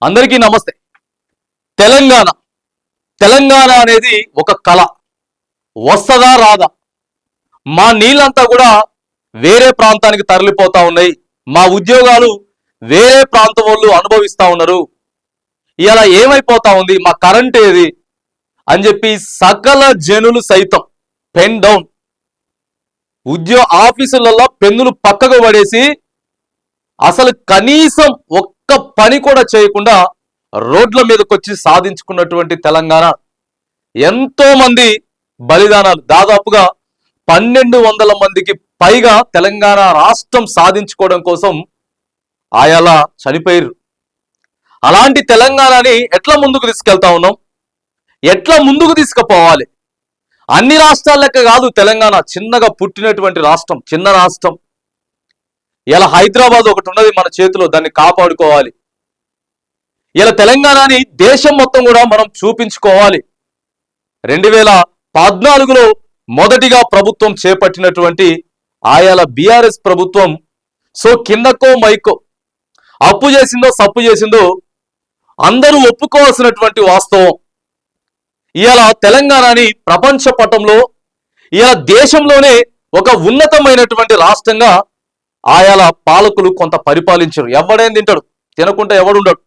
అందరికీ నమస్తే. తెలంగాణ తెలంగాణ అనేది ఒక కళ. వస్తదా రాదా? మా నీళ్ళంతా కూడా వేరే ప్రాంతానికి తరలిపోతా ఉన్నాయి. మా ఉద్యోగాలు వేరే ప్రాంతం వాళ్ళు అనుభవిస్తా ఉన్నారు. ఇలా ఏమైపోతా ఉంది? మా కరెంట్ ఏది అని చెప్పి సకల జనులు సైతం పెన్ డౌన్ ఆఫీసులలో పెన్నులు పక్కకు పడేసి అసలు కనీసం ఒక్క పని కూడా చేయకుండా రోడ్ల మీదకి వచ్చి సాధించుకున్నటువంటి తెలంగాణ ఎంతో మంది బలిదానాలు, దాదాపుగా 1200 మందికి పైగా తెలంగాణ రాష్ట్రం సాధించుకోవడం కోసం ఆయలా చనిపోయారు. అలాంటి తెలంగాణని ఎట్లా ముందుకు తీసుకెళ్తా ఉన్నాం? ఎట్లా ముందుకు తీసుకుపోవాలి? అన్ని రాష్ట్రాల లెక్క కాదు తెలంగాణ. చిన్నగా పుట్టినటువంటి రాష్ట్రం, చిన్న రాష్ట్రం. ఇలా హైదరాబాద్ ఒకటి ఉన్నది మన చేతిలో, దాన్ని కాపాడుకోవాలి. ఇలా తెలంగాణని దేశం మొత్తం కూడా మనం చూపించుకోవాలి. 2014లో మొదటిగా ప్రభుత్వం చేపట్టినటువంటి ఆయల బీఆర్ఎస్ ప్రభుత్వం సో కిందకో మైకో అప్పు చేసిందో సప్పు చేసిందో అందరూ ఒప్పుకోవాల్సినటువంటి వాస్తవం. ఇవాళ తెలంగాణని ప్రపంచ పటంలో, ఇవాళ దేశంలోనే ఒక ఉన్నతమైనటువంటి రాష్ట్రంగా ఆయల పాలకులు కొంత పరిపాలించారు. ఎవడేం తింటాడు? తినకుండా ఎవడుండడు.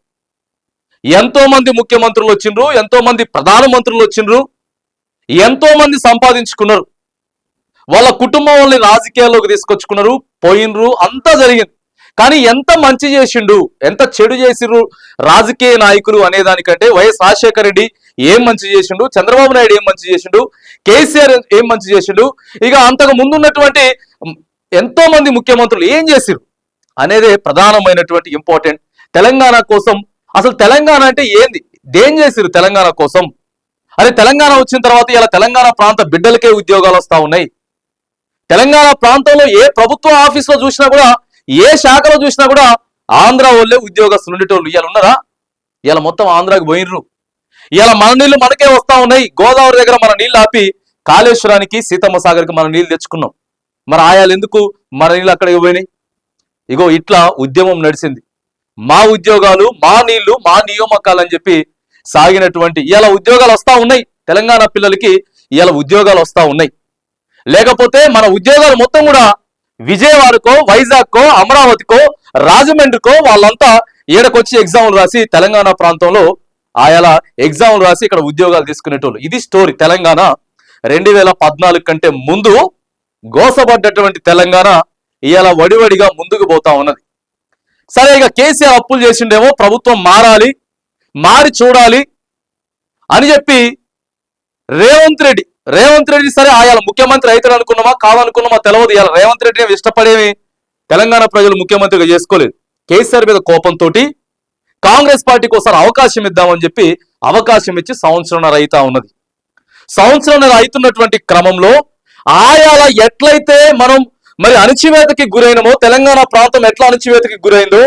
ఎంతో మంది ముఖ్యమంత్రులు వచ్చిండ్రు, ఎంతో మంది ప్రధానమంత్రులు వచ్చిండ్రు, ఎంతో మంది సంపాదించుకున్నారు. వాళ్ళ కుటుంబం వాళ్ళని రాజకీయాల్లోకి తీసుకొచ్చుకున్నారు, పోయినరు, అంతా జరిగింది. కానీ ఎంత మంచి చేసిండు, ఎంత చెడు చేసిండ్రు రాజకీయ నాయకులు అనేదానికంటే వైఎస్ రాజశేఖర రెడ్డి ఏం మంచి చేసిండు, చంద్రబాబు నాయుడు ఏం మంచి చేసిండు, కేసీఆర్ ఏం మంచి చేసిండు, ఇక అంతకు ముందున్నటువంటి ఎంతో మంది ముఖ్యమంత్రులు ఏం చేసిరు అనేదే ప్రధానమైనటువంటి ఇంపార్టెంట్. తెలంగాణ కోసం అసలు తెలంగాణ అంటే ఏంది, దేం చేసిరు తెలంగాణ కోసం? అరే తెలంగాణ వచ్చిన తర్వాత ఇలా తెలంగాణ ప్రాంత బిడ్డలకే ఉద్యోగాలు వస్తా ఉన్నాయి. తెలంగాణ ప్రాంతంలో ఏ ప్రభుత్వ ఆఫీసులో చూసినా కూడా, ఏ శాఖలో చూసినా కూడా ఆంధ్ర వాళ్ళే ఉద్యోగస్తులు ఉండేటోళ్ళు ఇవాళ ఉన్నారా? ఇలా మొత్తం ఆంధ్రాకి పోయినరు. ఇలా మన నీళ్లు మనకే వస్తా ఉన్నాయి. గోదావరి దగ్గర మన నీళ్ళు ఆపి కాళేశ్వరానికి, సీతమ్మ సాగర్కి మన నీళ్ళు తెచ్చుకున్నాం. మరి ఆయాలు ఎందుకు మన నీళ్ళు అక్కడికి పోయినాయి? ఇగో ఇట్లా ఉద్యమం నడిచింది. మా ఉద్యోగాలు, మా నీళ్లు, మా నియామకాలు అని చెప్పి సాగినటువంటి ఇలా ఉద్యోగాలు వస్తా ఉన్నాయి. తెలంగాణ పిల్లలకి ఇలా ఉద్యోగాలు వస్తా ఉన్నాయి. లేకపోతే మన ఉద్యోగాలు మొత్తం కూడా విజయవాడకో, వైజాగ్కో, అమరావతికో, రాజమండ్రికో వాళ్ళంతా ఏడకొచ్చి ఎగ్జామ్లు రాసి తెలంగాణ ప్రాంతంలో ఆయా ఎగ్జామ్లు రాసి ఇక్కడ ఉద్యోగాలు తీసుకునేటోళ్ళు. ఇది స్టోరీ. తెలంగాణ 2014 కంటే ముందు గోసపడ్డటువంటి తెలంగాణ ఇవాళ వడివడిగా ముందుకు పోతా ఉన్నది. సరే, ఇక కేసీఆర్ అప్పులు చేసిండేమో, ప్రభుత్వం మారాలి, మారి చూడాలి అని చెప్పి రేవంత్ రెడ్డి సరే ఆయా ముఖ్యమంత్రి అవుతాడు అనుకున్నామా, కాదనుకున్నామా తెలియదు. ఇలా రేవంత్ రెడ్డిని ఇష్టపడేవి తెలంగాణ ప్రజలు ముఖ్యమంత్రిగా చేసుకోలేదు. కేసీఆర్ మీద కోపంతో కాంగ్రెస్ పార్టీకి ఒకసారి అవకాశం ఇద్దామని చెప్పి అవకాశం ఇచ్చి సంవత్సరంన్నర అవుతా ఉన్నది. సంవత్సరంన్నర అవుతున్నటువంటి క్రమంలో ఆయాల ఎట్లయితే మనం మరి అణచివేతకి గురైనమో, తెలంగాణ ప్రాంతం ఎట్లా అణచివేతకి గురైందో,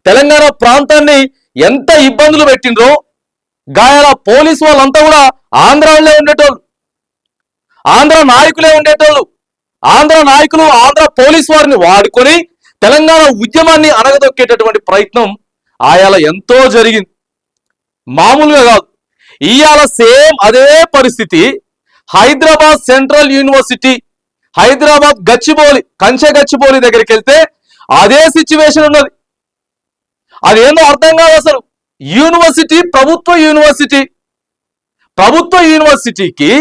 తెలంగాణ ప్రాంతాన్ని ఎంత ఇబ్బందులు పెట్టిండ్రో, గాయాల పోలీసు వాళ్ళంతా కూడా ఆంధ్రాలో ఉండేటోళ్ళు, ఆంధ్ర నాయకులే ఉండేటోళ్ళు. ఆంధ్ర నాయకులు, ఆంధ్ర పోలీసు వారిని వాడుకొని తెలంగాణ ఉద్యమాన్ని అనగదొక్కేటటువంటి ప్రయత్నం ఆయాల ఎంతో జరిగింది. మామూలుగా కాదు. ఇవాళ సేమ్ అదే పరిస్థితి హైదరాబాద్ సెంట్రల్ యూనివర్సిటీ, హైదరాబాద్ గచ్చిబౌలి, కంచె గచ్చిబౌలి దగ్గరికి వెళ్తే అదే సిచ్యువేషన్ ఉన్నది. అదేందో అర్థం కాదు అసలు. యూనివర్సిటీ, ప్రభుత్వ యూనివర్సిటీకి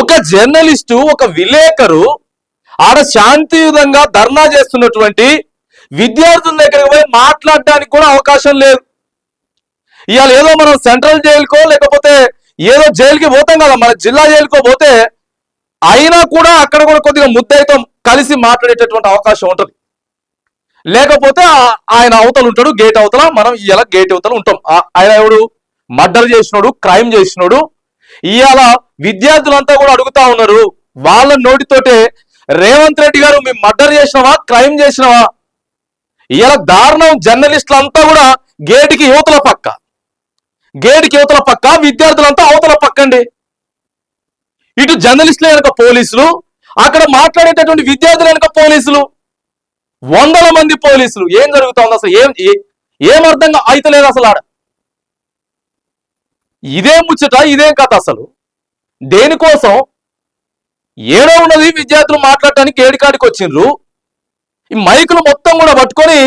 ఒక జర్నలిస్టు, ఒక విలేకరు ఆడ శాంతియుతంగా ధర్నా చేస్తున్నటువంటి విద్యార్థుల దగ్గరికి పోయి మాట్లాడడానికి కూడా అవకాశం లేదు. ఇవాళ ఏదో మనం సెంట్రల్ జైలుకో లేకపోతే ఏదో జైలుకి పోతాం కదా, మన జిల్లా జైలుకో పోతే అయినా కూడా అక్కడ కూడా కొద్దిగా ముద్దయితో కలిసి మాట్లాడేటటువంటి అవకాశం ఉంటుంది. లేకపోతే ఆయన అవతలు ఉంటాడు, గేట్ అవతల, మనం ఇవాళ గేట్ అవతల ఉంటాం. ఆయన ఎవడు? మర్డర్ చేసినోడు, క్రైమ్ చేసినోడు. ఇవాళ విద్యార్థులంతా కూడా అడుగుతా ఉన్నారు వాళ్ళ నోటితోటే, రేవంత్ రెడ్డి గారు మేము మర్డర్ చేసినావా, క్రైమ్ చేసినావా? ఇవాళ దారుణం. జర్నలిస్టులు అంతా కూడా గేటుకి యువతల పక్క, విద్యార్థులంతా అవతల పక్కండి. ఇటు జర్నలిస్టులు వెనక పోలీసులు, అక్కడ మాట్లాడేటటువంటి విద్యార్థులు వెనక పోలీసులు, 100 మంది పోలీసులు. ఏం జరుగుతుంది అసలు? ఏం అర్థంగా అయితలేదు అసలు. ఆడ ఇదే ముచ్చట, ఇదే కథ. అసలు దేనికోసం ఏడో ఉన్నది విద్యార్థులు మాట్లాడటానికి ఏడికాడికి వచ్చిండ్రు. ఈ మైకులు మొత్తం కూడా పట్టుకొని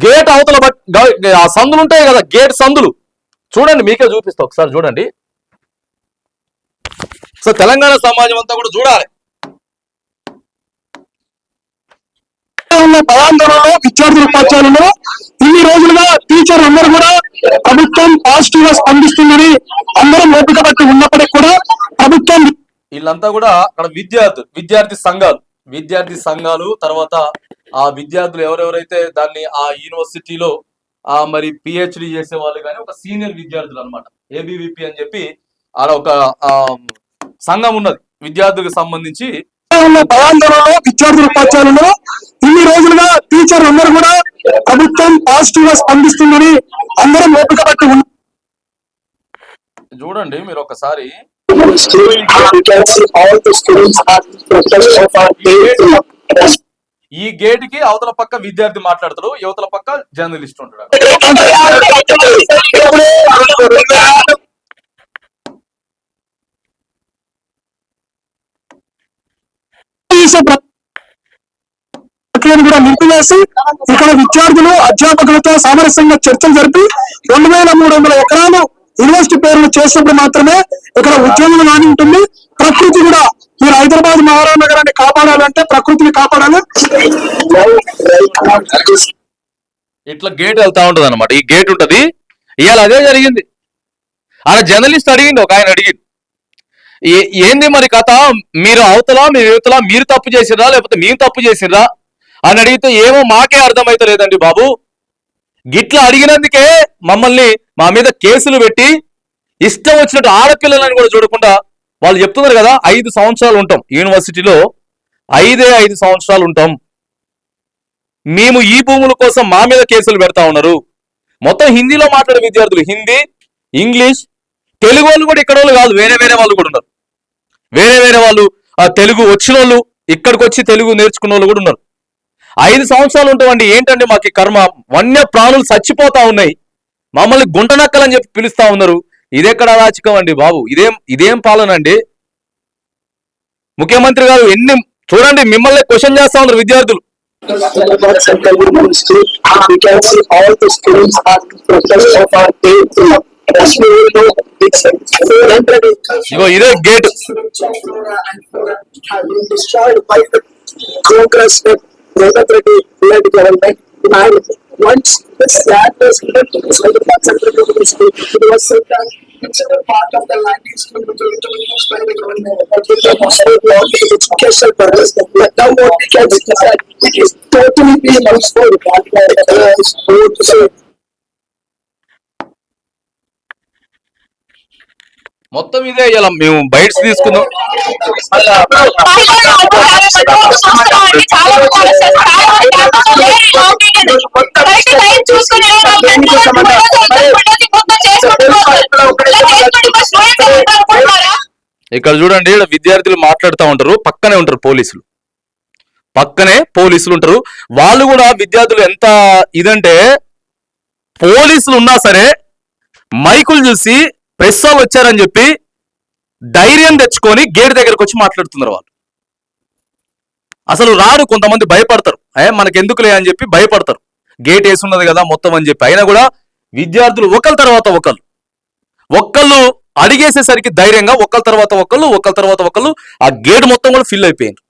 గేట్ అవతల ఆ సందులు ఉంటాయి కదా, గేట్ సందులు చూడండి, మీకే చూపిస్తా ఒకసారి చూడండి. సో తెలంగాణ సమాజం అంతా కూడా చూడాలి. భయాందోళనలో విద్యార్థుల ఉపాధ్యాయులలో ఇన్ని రోజులుగా టీచర్లు అందరూ కూడా ప్రభుత్వం పాజిటివ్ గా స్పందిస్తుందని అందరం ఓపిక బట్టి ఉన్నప్పటికీ కూడా ప్రభుత్వం వీళ్ళంతా కూడా అక్కడ విద్యార్థి సంఘాలు తర్వాత ఆ విద్యార్థులు ఎవరెవరైతే దాన్ని ఆ యూనివర్సిటీలో మరి పిహెచ్డి చేసే వాళ్ళు కానీ ఒక సీనియర్ విద్యార్థులు అనమాట, ఏబీవీపీ అని చెప్పి ఆడ ఒక సంఘం ఉన్నది విద్యార్థులకు సంబంధించి. భయాందోళనలో విద్యార్థుల ఉపాధ్యాయులలో ఇన్ని రోజులుగా టీచర్లు అందరూ కూడా ప్రభుత్వం పాజిటివ్ గా స్పందిస్తుందని అందరం ఓపిక బట్టి చూడండి మీరు ఒకసారి. ఈ గేట్ కి అవతల పక్క విద్యార్థి మాట్లాడతాడు, యువతల పక్క జర్నలిస్ట్ ఉంటాడు. కూడా నిలిపివేసి ఇక్కడ విద్యార్థులు అధ్యాపకులతో సామరస్యంగా చర్చలు జరిపి 2300 ఎకరాలు యూనివర్సిటీ పేరును చేసినప్పుడు మాత్రమే ఇక్కడ ఉద్యోగం రాని ఉంటుంది. ప్రకృతి కూడా మీరు హైదరాబాద్ మహారాణ నగరాన్ని కాపాడాలంటే ప్రకృతిని కాపాడాలి. ఇట్లా గేట్ వెళ్తా ఉంటది అనమాట. ఈ గేట్ ఉంటది. ఇవాళ అదే జరిగింది. ఆ జర్నలిస్ట్ అడిగింది, ఒక ఆయన అడిగింది, ఏంది మరి కథ, మీరు అవతల మీరు యువతల మీరు తప్పు చేసిర్రా లేకపోతే మేము తప్పు చేసిర్రా అని అడిగితే ఏమో మాకే అర్థమైతే లేదండి బాబు, గిట్లా అడిగినందుకే మమ్మల్ని మా మీద కేసులు పెట్టి ఇష్టం వచ్చినట్టు ఆడపిల్లలని కూడా చూడకుండా వాళ్ళు చెప్తున్నారు కదా 5 సంవత్సరాలు ఉంటాం యూనివర్సిటీలో, 5 సంవత్సరాలు ఉంటాం మేము, ఈ భూముల కోసం మా మీద కేసులు పెడతా ఉన్నారు. మొత్తం హిందీలో మాట్లాడే విద్యార్థులు, హిందీ, ఇంగ్లీష్, తెలుగు వాళ్ళు కూడా ఇక్కడ వాళ్ళు కాదు, వేరే వాళ్ళు కూడా ఉన్నారు. వేరే వాళ్ళు తెలుగు వచ్చిన వాళ్ళు, ఇక్కడికి వచ్చి తెలుగు నేర్చుకున్న వాళ్ళు కూడా ఉన్నారు. 5 సంవత్సరాలు ఉంటామండి. ఏంటంటే మాకు కర్మ, వన్య ప్రాణులు చచ్చిపోతా ఉన్నాయి, మమ్మల్ని గుంటనక్కలని చెప్పి పిలుస్తా ఉన్నారు. ఇదెక్కడ అరాచకం అండి బాబు, ఇదేం పాలన అండి? ముఖ్యమంత్రి గారు ఎన్ని చూడండి, మిమ్మల్ని క్వశ్చన్ చేస్తా ఉన్నారు విద్యార్థులు. ఇగో ఇదే gate. Once the slab was built, it was like a concentrated university. It was so done. It's a part of the land is going to be used by the government. But with the possible law, educational purpose. But now what we can see is that it is totally being used for మొత్తం ఇదే. ఇలా మేము bytes తీసుకుందాం. ఇక్కడ చూడండి, ఇక్కడ విద్యార్థులు మాట్లాడుతూ ఉంటారు, పక్కనే ఉంటారు పోలీసులు ఉంటారు. వాళ్ళు కూడా విద్యార్థులు ఎంత ఇదంటే, పోలీసులు ఉన్నా సరే మైకులు చూసి ప్రెస్ వాళ్ళు వచ్చారని చెప్పి ధైర్యం తెచ్చుకొని గేట్ దగ్గరకు వచ్చి మాట్లాడుతున్నారు. వాళ్ళు అసలు రారు, కొంతమంది భయపడతారు, మనకెందుకులే అని చెప్పి భయపడతారు, గేట్ వేసున్నది కదా మొత్తం అని చెప్పి. అయినా కూడా విద్యార్థులు ఒకళ్ళ తర్వాత ఒకళ్ళు అడిగేసేసరికి ధైర్యంగా ఒకళ్ళ తర్వాత ఒకళ్ళు ఆ గేట్ మొత్తం కూడా ఫిల్ అయిపోయింది.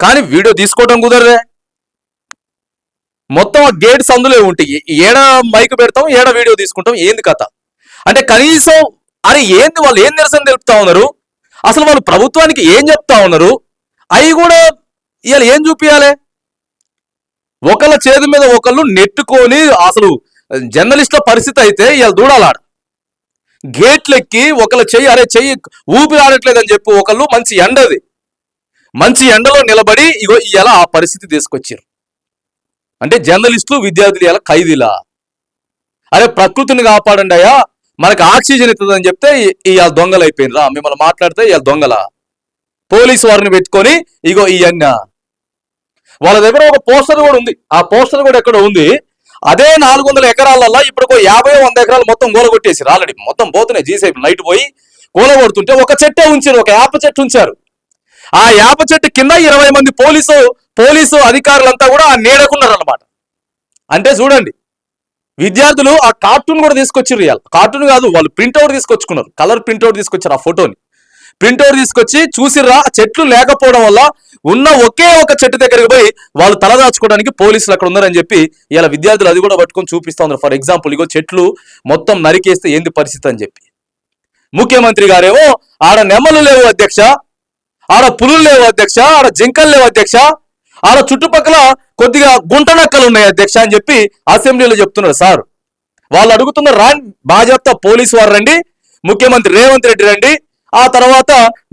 కానీ వీడియో తీసుకోవడం కుదరదే, మొత్తం ఆ గేట్ సందులే ఉంటాయి. ఏడ మైక్ పెడతాం, ఏడ వీడియో తీసుకుంటాం, ఏంది కథ అంటే కనీసం అరే ఏంది వాళ్ళు ఏం నిరసన తెలుపుతా ఉన్నారు, అసలు వాళ్ళు ప్రభుత్వానికి ఏం చెప్తా ఉన్నారు, అవి కూడా ఇవాళ ఏం చూపించాలి? ఒకళ్ళ చేతి మీద ఒకళ్ళు నెట్టుకొని, అసలు జర్నలిస్టుల పరిస్థితి అయితే ఇవాళ దూడాలాడ గేట్లెక్కి ఒకళ్ళ చెయ్యి ఊపిరి ఆడట్లేదని చెప్పి ఒకళ్ళు మంచి ఎండలో నిలబడి ఇగో ఇలా ఆ పరిస్థితి తీసుకొచ్చారు. అంటే జర్నలిస్టులు విద్యార్థులు ఇలా ఖైదీలా? అరే ప్రకృతిని కాపాడండి అయ్యా, మనకు ఆక్సిజన్ ఇస్తుందని చెప్తే ఇవాళ దొంగలు అయిపోయినరా, మిమ్మల్ని మాట్లాడితే ఇవాళ దొంగల. పోలీసు వారిని పెట్టుకొని ఇగో ఇవన్న వాళ్ళ దగ్గర ఒక పోస్టర్ కూడా ఉంది. ఆ పోస్టర్ కూడా ఎక్కడ ఉంది, అదే 400 ఎకరాలలో ఇప్పుడు 50-100 ఎకరాలు మొత్తం గోలగొట్టేసి ఆల్రెడీ మొత్తం పోతున్నాయి. జీసేపు నైట్ పోయి గోలగొడుతుంటే ఒక చెట్టే ఉంచారు, ఒక యాప చెట్టు ఉంచారు. ఆ యాప చెట్టు కింద 20 మంది పోలీసు అధికారులంతా కూడా ఆ నీడకున్నారు అన్నమాట. అంటే చూడండి, విద్యార్థులు ఆ కార్టూన్ కూడా తీసుకొచ్చారు. ఇవాళ కార్టూన్ కాదు, వాళ్ళు ప్రింట్అవుట్ తీసుకొచ్చుకున్నారు, కలర్ ప్రింట్అవుట్ తీసుకొచ్చారు. ఆ ఫోటోని ప్రింట్అవుట్ తీసుకొచ్చి చూసిర్రా, చెట్లు లేకపోవడం వల్ల ఉన్న ఒకే ఒక చెట్టు దగ్గరికి పోయి వాళ్ళు తలదాచుకోవడానికి పోలీసులు అక్కడ ఉన్నారని చెప్పి ఇలా విద్యార్థులు అది కూడా పట్టుకొని చూపిస్తా ఉన్నారు. ఫర్ ఎగ్జాంపుల్, ఇగో చెట్లు మొత్తం నరికేస్తే ఏంది పరిస్థితి అని చెప్పి. ముఖ్యమంత్రి గారేమో ఆడ నెమ్మలు లేవు అధ్యక్ష, ఆడ పులులు లేవు అధ్యక్ష, ఆడ జింకలు లేవు అధ్యక్ష, ఆడ చుట్టుపక్కల కొద్దిగా గుంట నక్కలు ఉన్నాయి అధ్యక్ష అని చెప్పి అసెంబ్లీలో చెప్తున్నారు. సార్ వాళ్ళు అడుగుతున్నారు, రాండి బాధ్యత పోలీసు వారు రండి, ముఖ్యమంత్రి రేవంత్ రెడ్డి రండి, ఆ తర్వాత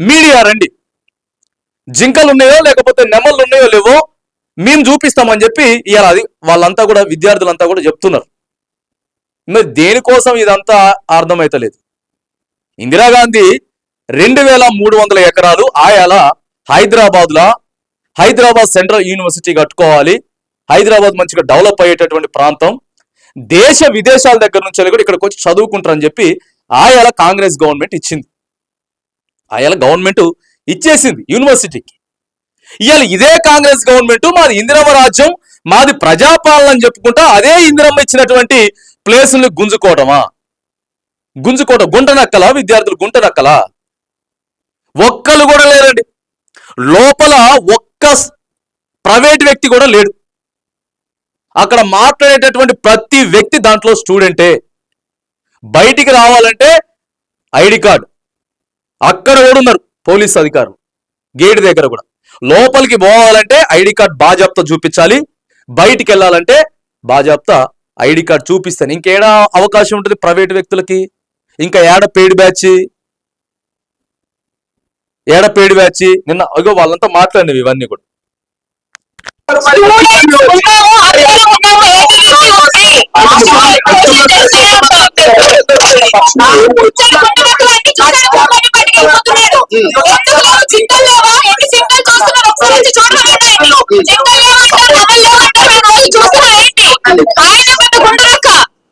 మీడియా రండి, జింకలు ఉన్నాయో లేకపోతే నెమ్మలు ఉన్నాయో లేవో మేము చూపిస్తామని చెప్పి ఇవాళ అది వాళ్ళంతా కూడా విద్యార్థులంతా కూడా చెప్తున్నారు. మరి దేనికోసం ఇదంతా అర్థమైతలేదు. ఇందిరాగాంధీ 2300 ఎకరాలు ఆయాల హైదరాబాద్ సెంట్రల్ యూనివర్సిటీ కట్టుకోవాలి, హైదరాబాద్ మంచిగా డెవలప్ అయ్యేటటువంటి ప్రాంతం, దేశ విదేశాల దగ్గర నుంచి కూడా ఇక్కడికి వచ్చి చదువుకుంటారని చెప్పి ఆయాల కాంగ్రెస్ గవర్నమెంట్ ఇచ్చింది. ఆయాల గవర్నమెంట్ ఇచ్చేసింది యూనివర్సిటీకి. ఇవాళ ఇదే కాంగ్రెస్ గవర్నమెంట్ మాది ఇందిరమ్మ రాజ్యం, మాది ప్రజాపాలన అని చెప్పుకుంటా అదే ఇందిరమ్మ ఇచ్చినటువంటి ప్లేసుల్ని గుంజుకోవడం గుంట నక్కలా విద్యార్థులు, గుంట నక్కలా? ఒక్కరు కూడా లేరండి లోపల, ఒక్క ప్రైవేట్ వ్యక్తి కూడా లేడు. అక్కడ మాట్లాడేటటువంటి ప్రతి వ్యక్తి దాంట్లో స్టూడెంటే. బయటికి రావాలంటే ఐడి కార్డు, అక్కడ కూడా ఉన్నారు పోలీస్ అధికారులు గేట్ దగ్గర కూడా. లోపలికి పోవాలంటే ఐడి కార్డ్ బాజాప్తా చూపించాలి, బయటికి వెళ్ళాలంటే బాజాప్తా ఐడి కార్డ్ చూపిస్తాను. ఇంకేడా అవకాశం ఉంటుంది ప్రైవేట్ వ్యక్తులకి? ఇంకా ఏడ పెయిడ్ బ్యాచ్ నిన్న అగో వాళ్ళంతా మాట్లాడినవి ఇవన్నీ కూడా.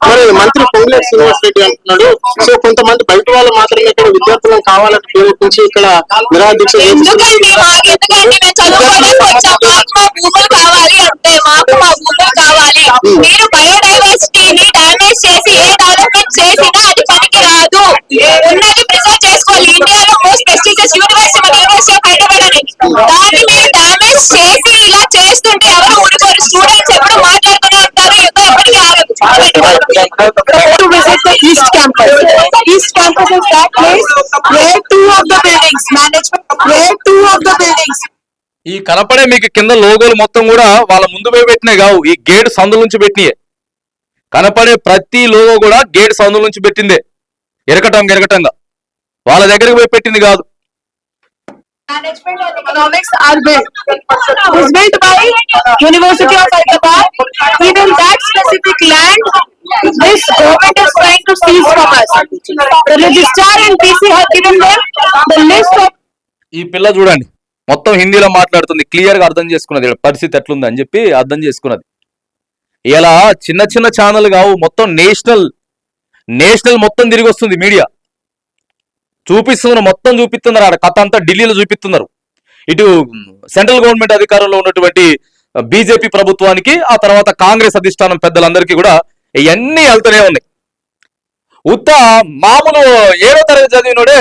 మరి మంత్రి పొంగులేటి శ్రీనివాస్ రెడ్డి అంటున్నాడు, సో కొంతమంది బయట వాళ్ళు మాత్రమే ఇక్కడ విద్యార్థులను కావాలని ప్రేరేపించి ఇక్కడ నిరాదీక్ష మీరు బయోడైవర్సిటీని డామేజ్ చేసి ఏ డెవలప్మెంట్ చేసినా అది పనికి రాదు. ఉన్నది ప్రిజర్వ్ చేసుకోవాలి. ఇండియాలో మోస్ట్ ప్రెస్టీజియస్ యూనివర్సిటీ మన యూనివర్సిటీ ఆఫ్ హైదరాబాద్ అని, దాన్ని మీరు డామేజ్ చేసి ఇలా చేస్తుంటే ఎవరు ఊరుకోరు. స్టూడెంట్స్ ఎప్పుడు మాట్లాడుతూనే ఉంటారు, యుద్ధం ఎప్పటికీ ఆగదు. To visit the East Campus. East Campus is that place where two of the buildings. ఈ కనపడే మీకు కింద లోగోలు మొత్తం కూడా వాళ్ళ ముందు పోయి పెట్టినాయి కావు, ఈ గేట్ సందుల నుంచి పెట్టినాయే. కనపడే ప్రతి లోగో కూడా గేట్ సందుల నుంచి పెట్టిందే, ఎరకటంగా వాళ్ళ దగ్గరికి పోయి పెట్టింది కాదు. Management and economics are built. Is built by University of Hyderabad. Even that specific land, this government is trying to seize from us. The registrar and PC have given them the list of. ఈ పిల్ల చూడండి మొత్తం హిందీలో మాట్లాడుతుంది, clear గా అర్థం చేసుకున్నది పరిస్థితి ఎట్లుంది అని చెప్పి అర్థం చేసుకున్నది. ఇలా చిన్న ఛానల్ కావు, మొత్తం నేషనల్ మొత్తం తిరిగి వస్తుంది మీడియా. మొత్తం చూపిస్తున్నారు, ఆడ కథ అంతా ఢిల్లీలో చూపిస్తున్నారు. ఇటు సెంట్రల్ గవర్నమెంట్ అధికారంలో ఉన్నటువంటి బీజేపీ ప్రభుత్వానికి, ఆ తర్వాత కాంగ్రెస్ అధిష్టానం పెద్దలందరికీ కూడా ఇవన్నీ వెళ్తూనే ఉన్నాయి. మామూలు 7వ తరగతి చదివినోడే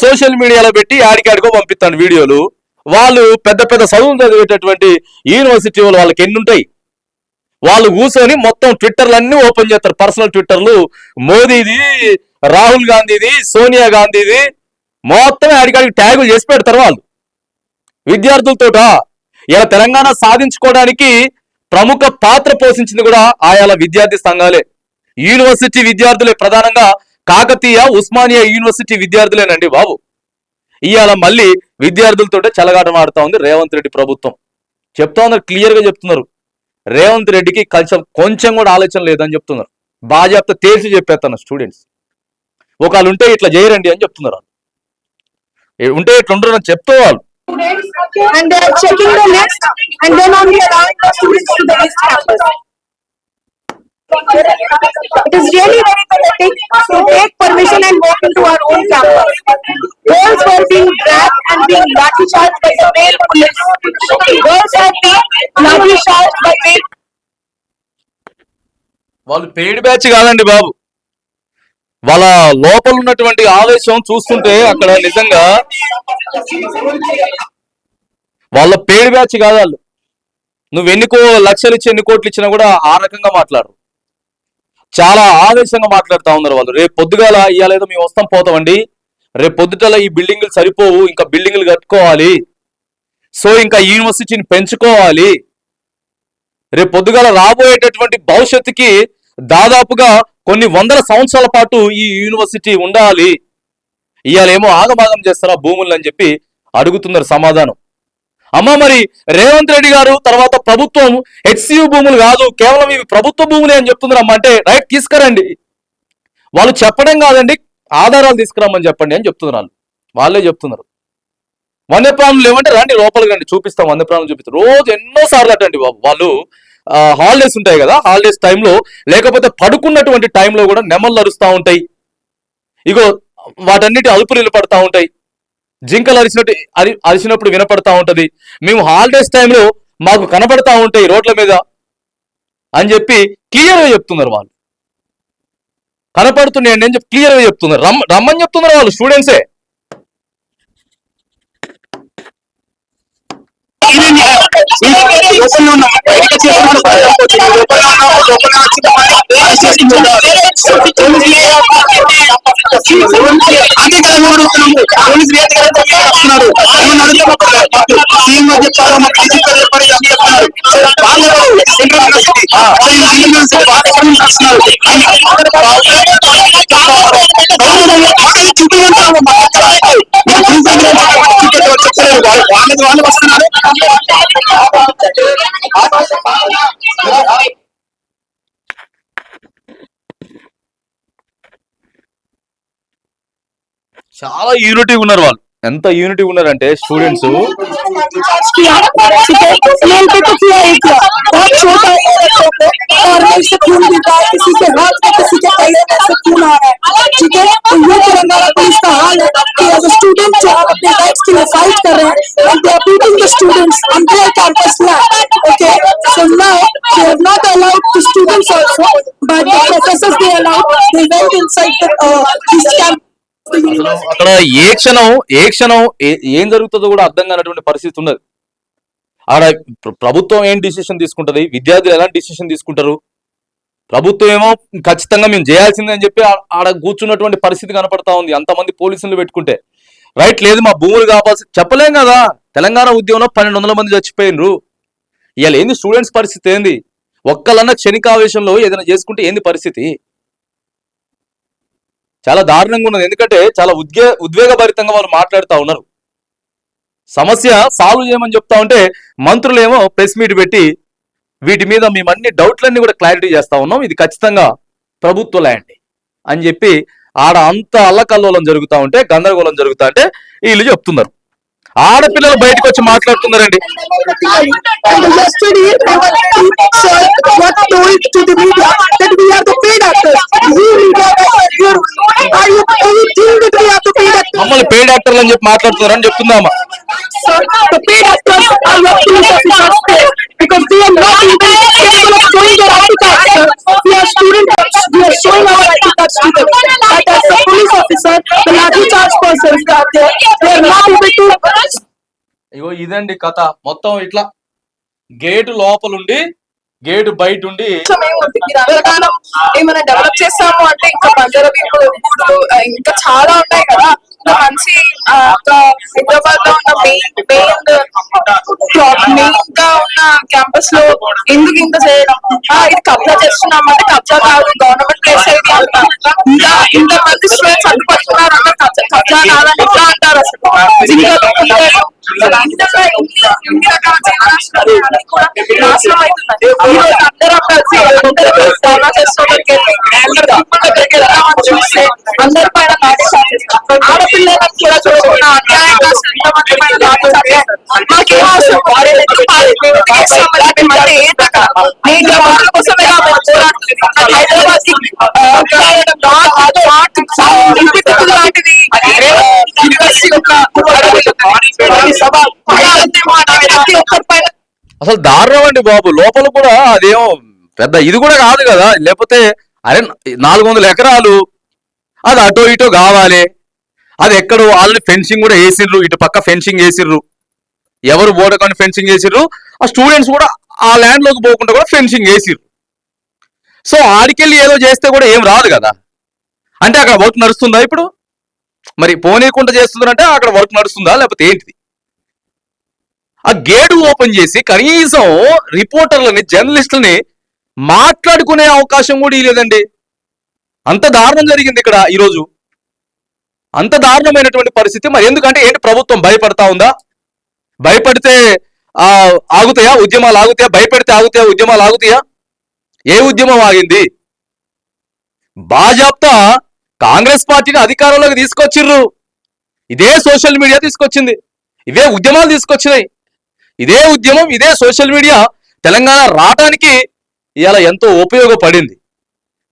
సోషల్ మీడియాలో పెట్టి ఆడికాడికో పంపిస్తాను వీడియోలు. వాళ్ళు పెద్ద చదువులు చదివేటటువంటి యూనివర్సిటీ వాళ్ళకి ఎన్ని ఉంటాయి, వాళ్ళు కూర్చొని మొత్తం ట్విట్టర్లు అన్ని ఓపెన్ చేస్తారు, పర్సనల్ ట్విట్టర్లు. మోదీది, రాహుల్ గాంధీది, సోనియా గాంధీది మొత్తం ఆడికాడికి ట్యాగులు చేసి పెడతారు వాళ్ళు విద్యార్థులతోట. ఇలా తెలంగాణ సాధించుకోవడానికి ప్రముఖ పాత్ర పోషించింది కూడా ఆయాల విద్యార్థి సంఘాలే, యూనివర్సిటీ విద్యార్థులే. ప్రధానంగా కాకతీయ, ఉస్మానియా యూనివర్సిటీ విద్యార్థులేనండి బాబు. ఇవాళ మళ్ళీ విద్యార్థులతో చెలగాటం ఆడుతా ఉంది రేవంత్ రెడ్డి ప్రభుత్వం. చెప్తా ఉన్నారు, క్లియర్ గా చెప్తున్నారు, రేవంత్ రెడ్డికి కొంచెం కూడా ఆలోచన లేదని చెప్తున్నారు. బాజాప్తా తేల్చి చెప్పేస్తున్నారు స్టూడెంట్స్. ఒకళ్ళు ఉంటే ఇట్లా చేయరండి అని చెప్తున్నారు, ఉంటే ఇట్లా ఉండరు అని చెప్తూ వాళ్ళు. And they are checking the list and then only allowing the students to the East Campus. It is really very pathetic to take permission and walk into our own campus. Girls were being dragged and being lathi charged by the male police. Girls have been lathi charged by male. వాళ్ళు paid batch కాదండి బాబు. వాళ్ళ లోపల ఉన్నటువంటి ఆవేశం చూస్తుంటే అక్కడ నిజంగా వాళ్ళ పెయిడ్ బ్యాచ్ కాదు వాళ్ళు. నువ్వు లక్షలు ఇచ్చి ఎన్ని కోట్లు ఇచ్చినా కూడా ఆ రకంగా మాట్లాడరు. చాలా ఆవేశంగా మాట్లాడుతూ ఉన్నారు వాళ్ళు. రేపు పొద్దుగాల ఇయ్యాలేదో మేము వస్తాం పోతామండి, రేపు పొద్దుటల ఈ బిల్డింగ్లు సరిపోవు, ఇంకా బిల్డింగ్లు కట్టుకోవాలి, సో ఇంకా యూనివర్సిటీని పెంచుకోవాలి, రేపు పొద్దుగాల రాబోయేటటువంటి భవిష్యత్తుకి దాదాపుగా కొన్ని వందల సంవత్సరాల పాటు ఈ యూనివర్సిటీ ఉండాలి, ఇవాళేమో ఆగమాగం చేస్తారా భూములు అని చెప్పి అడుగుతున్నారు సమాధానం. అమ్మ మరి రేవంత్ రెడ్డి గారు తర్వాత ప్రభుత్వం హెచ్సియు భూములు కాదు కేవలం ఇవి ప్రభుత్వ భూములే అని చెప్తున్నారు అమ్మ అంటే రైట్ తీసుకురండి. వాళ్ళు చెప్పడం కాదండి, ఆధారాలు తీసుకురమ్మని చెప్పండి అని చెప్తున్నారు. వాళ్ళే చెప్తున్నారు. వన్యప్రాణులు లేవంటే రండి లోపలికి రండి చూపిస్తాం, వన్యప్రాణులు చూపిస్తారు. రోజు ఎన్నోసార్లు అటండి బాబు. వాళ్ళు హాలిడేస్ ఉంటాయి కదా, హాలిడేస్ టైంలో లేకపోతే పడుకున్నటువంటి టైంలో కూడా నెమళ్ళు అరుస్తూ ఉంటాయి. ఇగో వాటన్నిటి అదుపులు పడతా ఉంటాయి. జింకలు అరిచినప్పుడు వినపడతా ఉంటది. మేము హాలిడేస్ టైంలో మాకు కనపడతా ఉంటాయి రోడ్ల మీద అని చెప్పి క్లియర్గా చెప్తున్నారు వాళ్ళు. కనపడుతున్నాయండి అని చెప్పి క్లియర్గా చెప్తున్నారు. రమ్మని చెప్తున్నారు వాళ్ళు స్టూడెంట్సే. వాళ్ళు వస్తున్నారు. చాలా యూనిటీ ఉన్నారు వాళ్ళు. ఎంత యూనిటీ ఉన్నారంటే స్టూడెంట్స్ అక్కడ ఏ క్షణం ఏం జరుగుతుందో కూడా అర్థం కానటువంటి పరిస్థితి ఉన్నది. ఆడ ప్రభుత్వం ఏం డిసిషన్ తీసుకుంటది, విద్యార్థులు ఎలాంటి డిసిషన్ తీసుకుంటారు, ప్రభుత్వం ఏమో ఖచ్చితంగా మేము చేయాల్సిందే అని చెప్పి ఆడ కూర్చున్నటువంటి పరిస్థితి కనపడతా ఉంది. అంతమంది పోలీసులు పెట్టుకుంటే రైట్ లేదు మా భూములు కావాల్సి చెప్పలేం కదా. తెలంగాణ ఉద్యమంలో 1200 మంది చచ్చిపోయినరు. ఇవాళ ఏంది స్టూడెంట్స్ పరిస్థితి ఏంది? ఒక్కలన్నా క్షణికావేశంలో ఏదైనా చేసుకుంటే ఏంది పరిస్థితి? చాలా దారుణంగా ఉన్నది. ఎందుకంటే చాలా ఉద్వేగభరితంగా వాళ్ళు మాట్లాడుతూ ఉన్నారు. సమస్య సాల్వ్ చేయమని చెప్తా ఉంటే మంత్రులేమో ప్రెస్ మీట్ పెట్టి వీటి మీద మేమన్ని డౌట్లన్నీ కూడా క్లారిటీ చేస్తా ఉన్నాం, ఇది ఖచ్చితంగా ప్రభుత్వ ల్యాండ్ అని చెప్పి ఆడ అంత అల్లకల్లోలం జరుగుతూ ఉంటే, గందరగోళం జరుగుతా ఉంటే వీళ్ళు చెప్తున్నారు. ఆడపిల్లలు బయటకు వచ్చి మాట్లాడుతున్నారండి. మమ్మల్ని పెయిడ్ యాక్టర్లు అని చెప్పి మాట్లాడుతున్నారని చెప్తుందామా. ఇగో ఇదండి కథ మొత్తం. ఇట్లా గేటు లోపలుండి గేటు బయట ఉండి ఏమైనా డెవలప్ చేస్తాము అంటే ఇంకా బంజారాలు ఇంకా చాలా ఉన్నాయి కదా. మంచి హైదరాబాద్ లో ఉన్న మెయిన్ గా ఉన్న క్యాంపస్ లో ఎందుకు ఇంత చేయడం? ఇది కబ్జా చేస్తున్నాం అంటే కబ్జా కాదు, గవర్నమెంట్ ప్లేస్ అయితే ఇంకా ఇంతమంది స్టూడెంట్స్ అడ్డుపడుతున్నారు అంటే కబ్జా కాదని ఎట్లా అంటారు? అసలు ఇన్ని రకాల జీవనాశనాలు కూడా నాశనం అవుతున్నాయి. ఈ రోజు అందరం కలిసి ధర్నా చేసుకోవడానికి చూస్తే అందరి పైన ఆడపిల్లలకు కూడా చూసుకున్న అన్యాయంగా ఎంతమంది పైన మాకేం అవసరం? ఏంటంటే నీటి వాటర్ కోసమే మేము పోరాడుతున్నాం. హైదరాబాద్ లాంటిది యూనివర్సిటీ యొక్క సభ ప్రతి ఒక్కరిపైన అసలు దారుణం అండి బాబు. లోపల కూడా అదేమో పెద్ద ఇది కూడా కాదు కదా. లేకపోతే అరే 400 ఎకరాలు అది అటో ఇటో కావాలి. అది ఎక్కడో ఆల్రెడీ ఫెన్సింగ్ కూడా వేసిర్రు, ఇటు పక్క ఫెన్సింగ్ వేసిర్రు, ఎవరు బోడకొని ఫెన్సింగ్ వేసిర్రు. ఆ స్టూడెంట్స్ కూడా ఆ ల్యాండ్ లోకి పోకుండా కూడా ఫెన్సింగ్ వేసిర్రు. సో ఆడికెళ్ళి ఏదో చేస్తే కూడా ఏం రాదు కదా. అంటే అక్కడ వర్క్ నడుస్తుందా ఇప్పుడు? మరి పోనీయకుండా చేస్తుందంటే అక్కడ వర్క్ నడుస్తుందా లేకపోతే ఏంటిది? ఆ గేటు ఓపెన్ చేసి కనీసం రిపోర్టర్లని, జర్నలిస్టులని మాట్లాడుకునే అవకాశం కూడా ఇవ్వలేదండి. అంత దారుణం జరిగింది ఇక్కడ ఈరోజు. అంత దారుణమైనటువంటి పరిస్థితి. మరి ఎందుకంటే ఏంటి, ప్రభుత్వం భయపడతా ఉందా? భయపడితే ఆగుతాయా ఉద్యమాలు? ఆగుతాయా? భయపెడితే ఆగుతాయా ఉద్యమాలు? ఆగుతాయా? ఏ ఉద్యమం ఆగింది? బాజాప్తా కాంగ్రెస్ పార్టీని అధికారంలోకి తీసుకొచ్చిర్రు. ఇదే సోషల్ మీడియా తీసుకొచ్చింది, ఇవే ఉద్యమాలు తీసుకొచ్చినాయి. ఇదే ఉద్యమం, ఇదే సోషల్ మీడియా తెలంగాణ రావడానికి ఇవాళ ఎంతో ఉపయోగపడింది.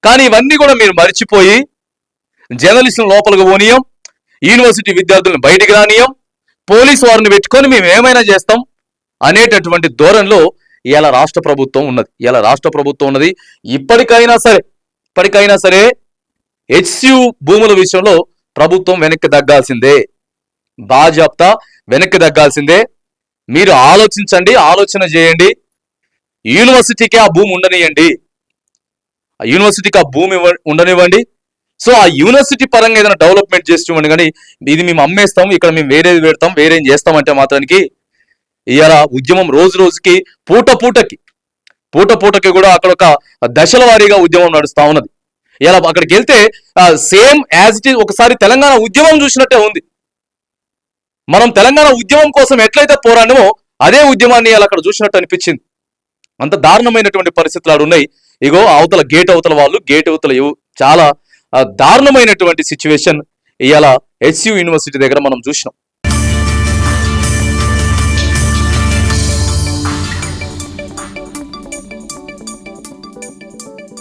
కానీ ఇవన్నీ కూడా మీరు మర్చిపోయి జర్నలిస్టులను లోపలికి పోనీయం, యూనివర్సిటీ విద్యార్థులను బయటికి రానియం, పోలీసు వారిని పెట్టుకొని మేము ఏమైనా చేస్తాం అనేటటువంటి ధోరణిలో ఇవాళ రాష్ట్ర ప్రభుత్వం ఉన్నది. ఇప్పటికైనా సరే హెచ్సియు భూముల విషయంలో ప్రభుత్వం వెనక్కి తగ్గాల్సిందే, బాజాప్తా వెనక్కి తగ్గాల్సిందే. మీరు ఆలోచించండి, ఆలోచన చేయండి. యూనివర్సిటీకి ఆ భూమి ఉండనివ్వండి, ఆ యూనివర్సిటీకి ఆ భూమి ఉండనివ్వండి. సో ఆ యూనివర్సిటీ పరంగా ఏదైనా డెవలప్మెంట్ చేసి ఇవ్వండి. కానీ ఇది మేము అమ్మేస్తాం, ఇక్కడ మేము వేరేది పెడతాం, వేరేం చేస్తామంటే మాత్రానికి ఇవాళ ఉద్యమం రోజు రోజుకి పూట పూటకి కూడా అక్కడ ఒక దశల వారీగా ఉద్యమం నడుస్తా ఉన్నది. ఇలా అక్కడికి వెళ్తే సేమ్ యాజ్ ఇట్ ఈజ్ ఒకసారి తెలంగాణ ఉద్యమం చూసినట్టే ఉంది. మనం తెలంగాణ ఉద్యమం కోసం ఎట్లయితే పోరాడమో అదే ఉద్యమాన్ని అలా అక్కడ చూసినట్టు అనిపించింది. అంత దారుణమైనటువంటి పరిస్థితులు ఆడు ఉన్నాయి. ఇగో అవతల గేట్ అవతల చాలా దారుణమైనటువంటి సిచ్యువేషన్ ఇవాళ హెచ్సియు యూనివర్సిటీ దగ్గర మనం చూసినాం.